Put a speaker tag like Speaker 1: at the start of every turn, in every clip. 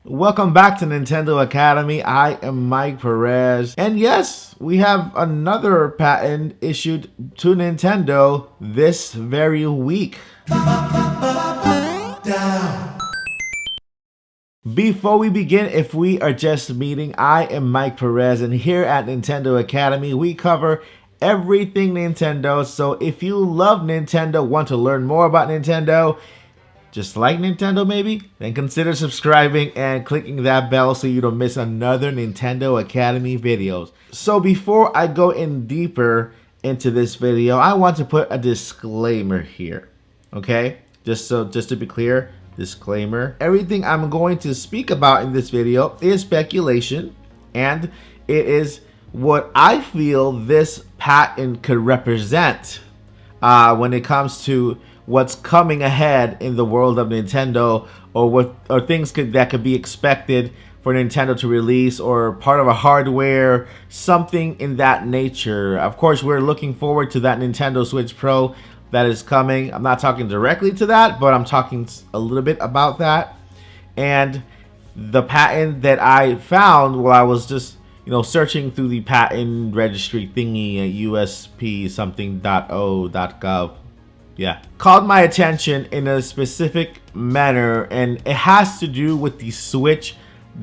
Speaker 1: Welcome back to Nintendo Academy. I am Mike Perez. And yes, we have another patent issued to Nintendo this very week. Before we begin, if we are just meeting, I am Mike Perez, and here at Nintendo Academy, we cover everything Nintendo. So if you love Nintendo, want to learn more about Nintendo, just like Nintendo maybe, then consider subscribing and clicking that bell so you don't miss another Nintendo Academy videos. So before I go in deeper into this video, I want to put a disclaimer here, okay? Just to be clear, disclaimer. Everything I'm going to speak about in this video is speculation, and it is what I feel this patent could represent when it comes to what's coming ahead in the world of Nintendo, or things that could be expected for Nintendo to release, or part of a hardware, something in that nature. Of course, we're looking forward to that Nintendo Switch Pro that is coming. I'm not talking directly to that, but I'm talking a little bit about that. And the patent that I found while I was just searching through the patent registry thingy at USP something.o.gov, yeah, called my attention in a specific manner, and it has to do with the Switch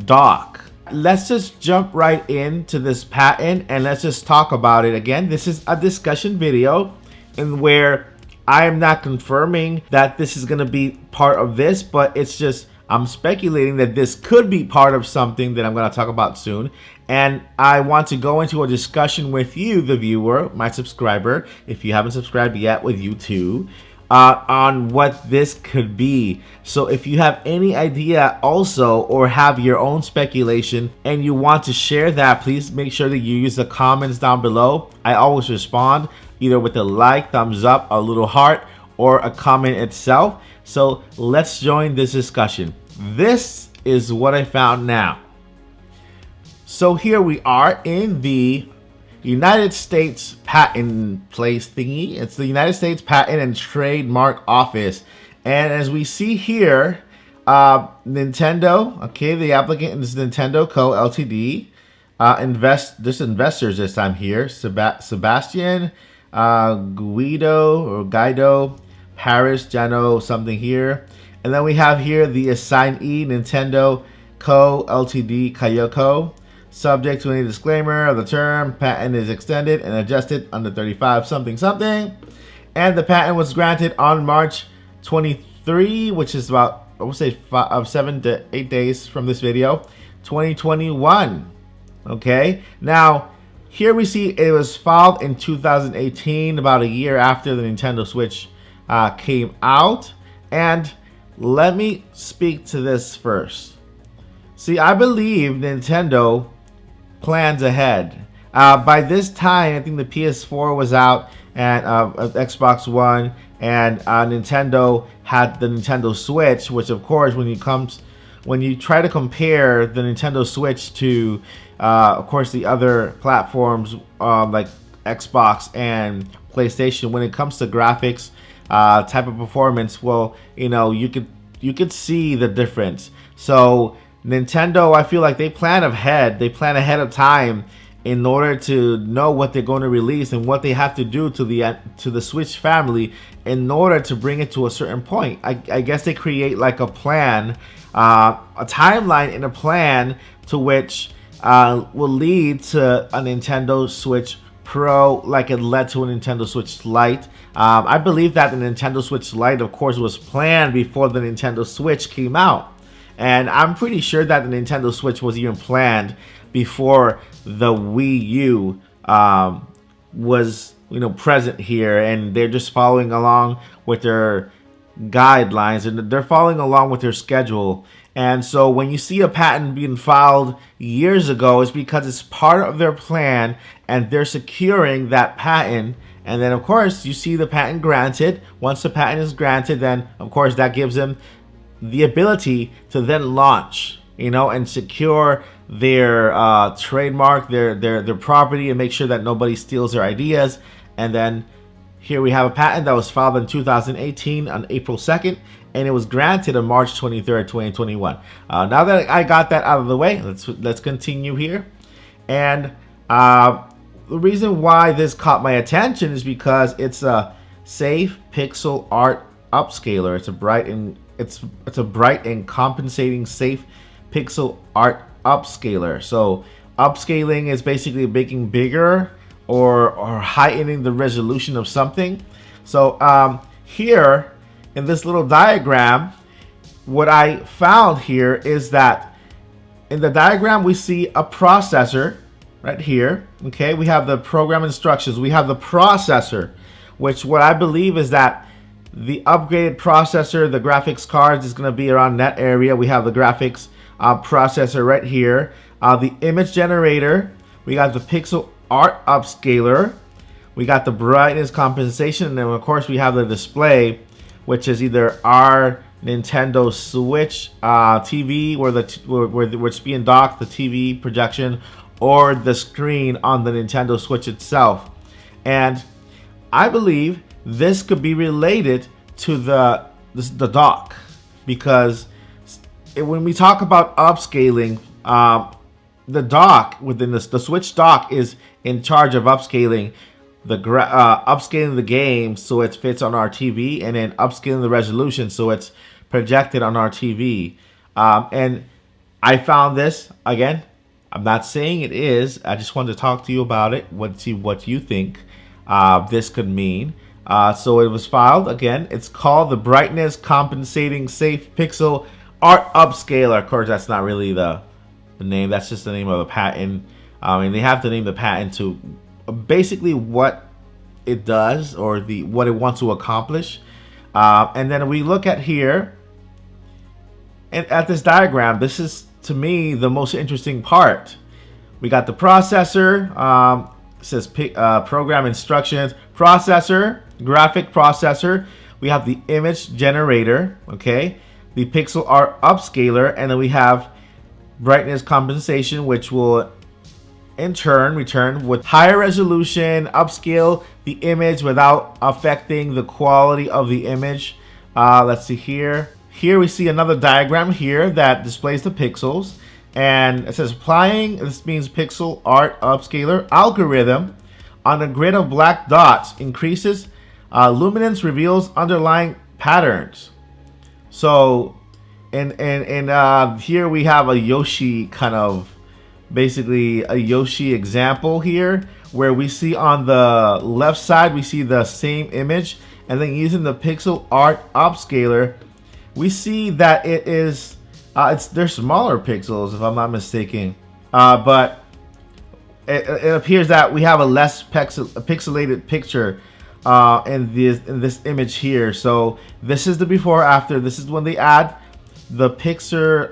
Speaker 1: dock. Let's just jump right into this patent and let's just talk about it. Again, this is a discussion video in where I am not confirming that this is going to be part of this, but it's just I'm speculating that this could be part of something that I'm going to talk about soon. And I want to go into a discussion with you, the viewer, my subscriber, if you haven't subscribed yet, with you too, on what this could be. So if you have any idea also, or have your own speculation and you want to share that, please make sure that you use the comments down below. I always respond either with a like, thumbs up, a little heart, or a comment itself. So let's join this discussion. This is what I found now. So here we are in the United States Patent Place thingy. It's the United States Patent and Trademark Office. And as we see here, Nintendo, okay, the applicant is Nintendo Co. Ltd. There's investors this time here. Sebastian, Guido, Paris, Jano, something here. And then we have here the assignee, Nintendo Co. Ltd. Kayoko. Subject to any disclaimer of the term, patent is extended and adjusted under 35 something something. And the patent was granted on March 23, which is about, I would say 7 to 8 days from this video, 2021. Okay, now here we see it was filed in 2018, about a year after the Nintendo Switch came out. And let me speak to this first. See, I believe Nintendo plans ahead. By this time, I think the PS4 was out, and Xbox One, and Nintendo had the Nintendo Switch, which of course, when you try to compare the Nintendo Switch to, of course, the other platforms like Xbox and PlayStation, when it comes to graphics, type of performance, well, you could see the difference. So Nintendo, I feel like they plan ahead. They plan ahead of time in order to know what they're going to release and what they have to do to the Switch family in order to bring it to a certain point. I guess they create like a plan, a timeline and a plan to which will lead to a Nintendo Switch Pro, like it led to a Nintendo Switch Lite. I believe that the Nintendo Switch Lite, of course, was planned before the Nintendo Switch came out. And I'm pretty sure that the Nintendo Switch was even planned before the Wii U was, present here. And they're just following along with their guidelines, and they're following along with their schedule. And so when you see a patent being filed years ago, it's because it's part of their plan, and they're securing that patent. And then, of course, you see the patent granted. Once the patent is granted, then, of course, that gives them the ability to then launch, and secure their trademark, their property, and make sure that nobody steals their ideas. And then Here we have a patent that was filed in 2018 on April 2nd, and it was granted on March 23rd, 2021. Now that I got that out of the way, let's continue here. And the reason why this caught my attention is because it's a safe pixel art upscaler. It's a bright and compensating safe pixel art upscaler. So upscaling is basically making bigger or heightening the resolution of something. So here in this little diagram, what I found here is that in the diagram we see a processor right here. Okay, we have the program instructions, we have the processor, which what I believe is that the upgraded processor, the graphics cards, is going to be around that area. We have the graphics processor right here, the image generator, we got the pixel art upscaler, we got the brightness compensation, and then of course we have the display, which is either our Nintendo Switch TV, where it's being docked, the TV projection, or the screen on the Nintendo Switch itself. And I believe this could be related to the dock, because when we talk about upscaling, the dock within the Switch dock is in charge of upscaling upscaling the game so it fits on our TV, and then upscaling the resolution so it's projected on our TV. And I found this, again, I'm not saying it is, I just wanted to talk to you about it, see what you think this could mean. So it was filed, again, it's called the Brightness Compensating Safe Pixel Art Upscaler. Of course, that's not really the name, that's just the name of the patent. And they have to name the patent to basically what it does, or what it wants to accomplish. And then we look at here, and at this diagram, this is to me the most interesting part. We got the processor, it says program instructions, processor, graphic processor. We have the image generator, okay, the pixel art upscaler, and then we have brightness compensation, which will in turn return with higher resolution, upscale the image without affecting the quality of the image. Let's see here. Here we see another diagram here that displays the pixels, and it says applying, this means pixel art upscaler algorithm on a grid of black dots increases luminance, reveals underlying patterns. So and here we have a Yoshi kind of, basically a Yoshi example here, where we see on the left side we see the same image, and then using the pixel art upscaler we see that it is they're smaller pixels if I'm not mistaken, but it appears that we have a less pixelated picture in this image here. So this is the before after. This is when they add the pixel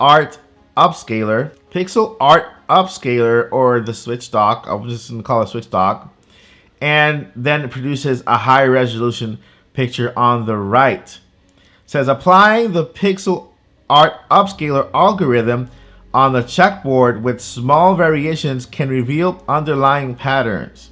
Speaker 1: art upscaler, or the Switch dock. I'm just gonna call it Switch dock, and then it produces a high resolution picture on the right. It says applying the pixel art upscaler algorithm on the checkboard with small variations can reveal underlying patterns.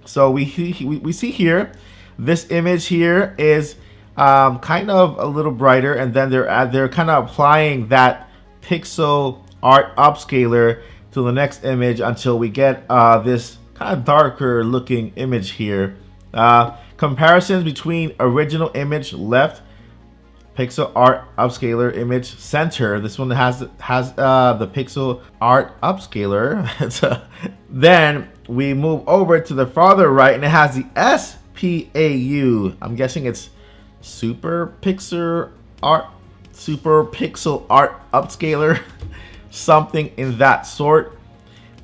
Speaker 1: So we see here, this image here is kind of a little brighter, and then they're kind of applying that pixel art upscaler to the next image until we get this kind of darker looking image here. Comparisons between original image left, pixel art upscaler image center. This one has the pixel art upscaler. Then we move over to the farther right, and it has the SPAU. I'm guessing it's super pixel art upscaler, something in that sort.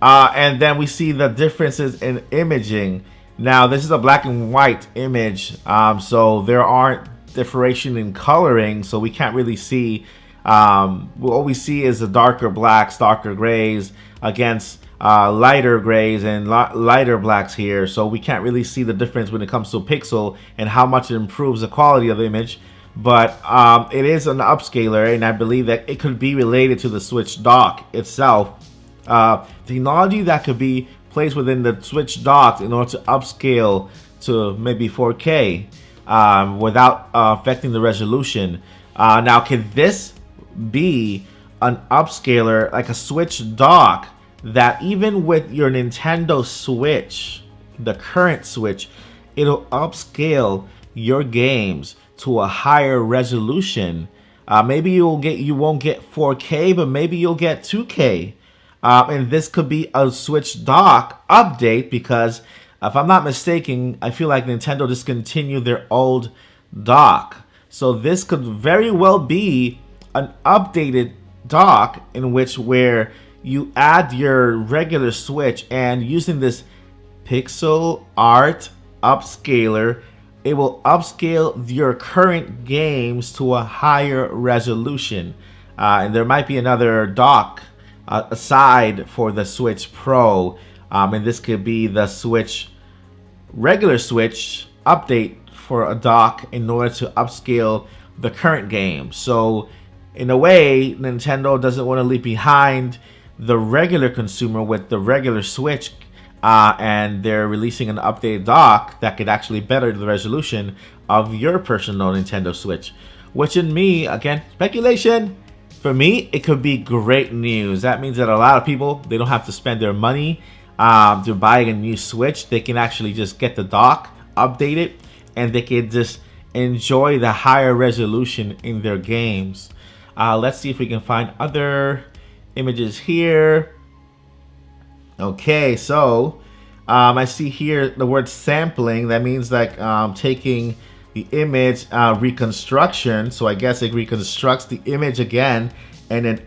Speaker 1: And then we see the differences in imaging. Now this is a black and white image, so there aren't differentiation in coloring, so we can't really see. What we see is the darker blacks, darker grays against lighter grays and lighter blacks here, so we can't really see the difference when it comes to pixel and how much it improves the quality of the image. But it is an upscaler, and I believe that it could be related to the Switch dock itself. Technology that could be placed within the Switch dock in order to upscale to maybe 4K without affecting the resolution. Now, can this be an upscaler, like a Switch dock, that even with your Nintendo Switch, the current Switch, it'll upscale your games to a higher resolution? Maybe you won't get 4K, but maybe you'll get 2K. And this could be a Switch dock update because, if I'm not mistaken, I feel like Nintendo discontinued their old dock. So this could very well be an updated dock in which where you add your regular Switch, and using this pixel art upscaler, it will upscale your current games to a higher resolution. And there might be another dock aside for the Switch Pro, and this could be the regular Switch update for a dock in order to upscale the current game. So in a way, Nintendo doesn't want to leave behind the regular consumer with the regular Switch, and they're releasing an updated dock that could actually better the resolution of your personal Nintendo Switch. Which, in me, again, speculation, for me, it could be great news. That means that a lot of people, they don't have to spend their money to buy a new Switch. They can actually just get the dock updated, and they can just enjoy the higher resolution in their games. Let's see if we can find other images here. Okay, so I see here the word sampling. That means like taking the image reconstruction. So I guess it reconstructs the image again and then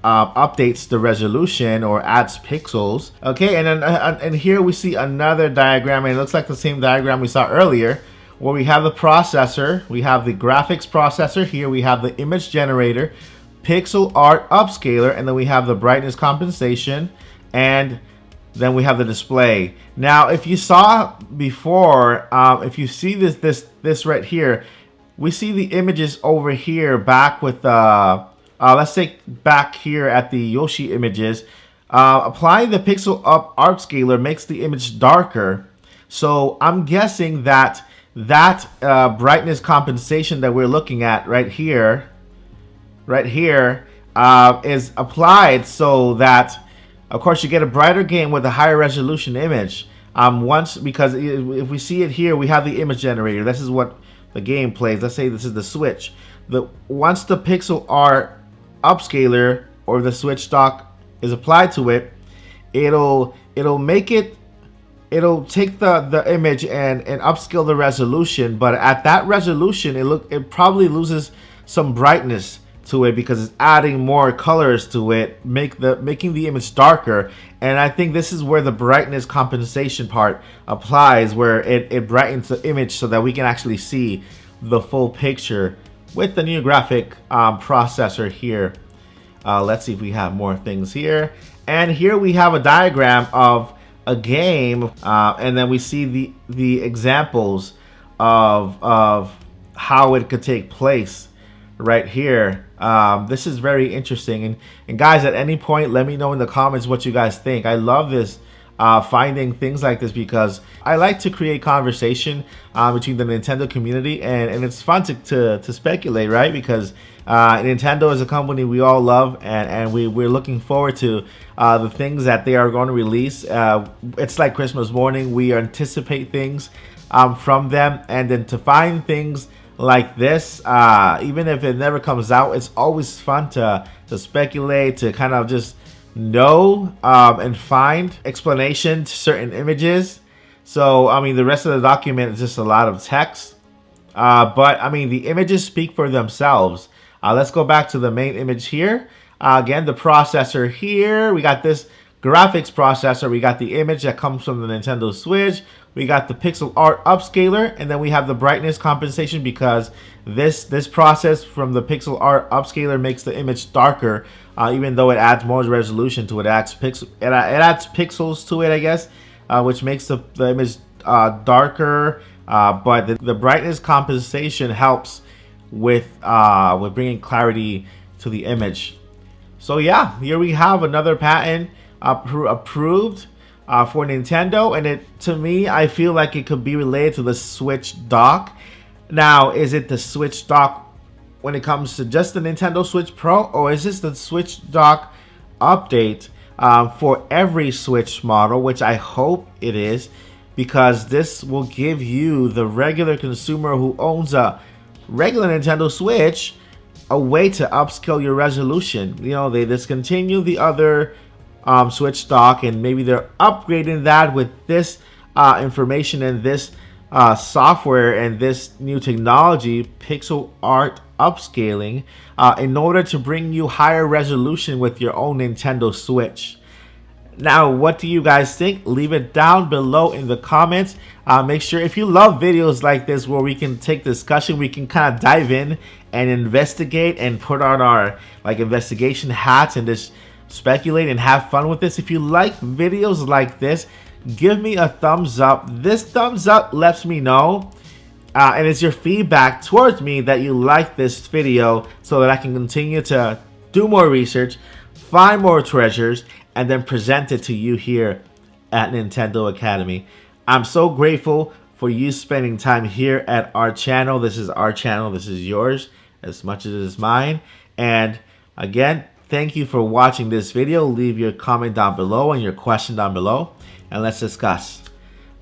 Speaker 1: updates the resolution or adds pixels. Okay, and then and here we see another diagram, and it looks like the same diagram we saw earlier, where we have the processor, we have the graphics processor. Here we have the image generator, pixel art upscaler, and then we have the brightness compensation, and then we have the display. Now, if you saw before, if you see this right here, we see the images over here back with let's say back here at the Yoshi images. Applying the pixel up upscaler makes the image darker. So I'm guessing that brightness compensation that we're looking at right here is applied so that, of course, you get a brighter game with a higher resolution image. Because if we see it here, we have the image generator. This is what the game plays. Let's say this is the Switch. Once the pixel art upscaler or the Switch dock is applied to it, it'll take the image and upscale the resolution. But at that resolution, it probably loses some brightness to it because it's adding more colors to it, making the image darker. And I think this is where the brightness compensation part applies, where it brightens the image so that we can actually see the full picture with the new graphic processor here. Let's see if we have more things here. And here we have a diagram of a game, and then we see the examples of how it could take place right here. This is very interesting, and guys, at any point, let me know in the comments what you guys think. I love this, finding things like this, because I like to create conversation between the Nintendo community, and it's fun to speculate, right? Because Nintendo is a company we all love, and we're looking forward to the things that they are going to release. It's like Christmas morning. We anticipate things from them, and then to find things like this, even if it never comes out, it's always fun to speculate, to kind of just know and find explanation to certain images. So I mean, the rest of the document is just a lot of text, but I mean, the images speak for themselves. Let's go back to the main image here. Again, the processor here, we got this graphics processor, we got the image that comes from the Nintendo Switch, we got the pixel art upscaler, and then we have the brightness compensation, because this process from the pixel art upscaler makes the image darker, even though it adds more resolution to it. It adds pixels to it, I guess, which makes the image darker, but the brightness compensation helps with bringing clarity to the image. So yeah, here we have another patent approved for Nintendo, and to me, I feel like it could be related to the Switch dock. Now, is it the Switch dock when it comes to just the Nintendo Switch Pro, or is this the Switch dock update for every Switch model, which I hope it is, because this will give you, the regular consumer who owns a regular Nintendo Switch, a way to upscale your resolution. You know, they discontinue the other Switch dock, and maybe they're upgrading that with this information and this software and this new technology, pixel art upscaling, in order to bring you higher resolution with your own Nintendo Switch. Now, what do you guys think? Leave it down below in the comments. Make sure, if you love videos like this where we can take discussion, we can kind of dive in and investigate and put on our investigation hats and just speculate and have fun with this. If you like videos like this, give me a thumbs up. This thumbs up lets me know, and it's your feedback towards me that you like this video, so that I can continue to do more research, find more treasures, and then present it to you here at Nintendo Academy. I'm so grateful for you spending time here at our channel. This is our channel. This is yours as much as it is mine. And again, thank you for watching this video. Leave your comment down below and your question down below, and let's discuss.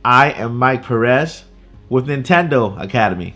Speaker 1: I am Mike Perez with Nintendo Academy.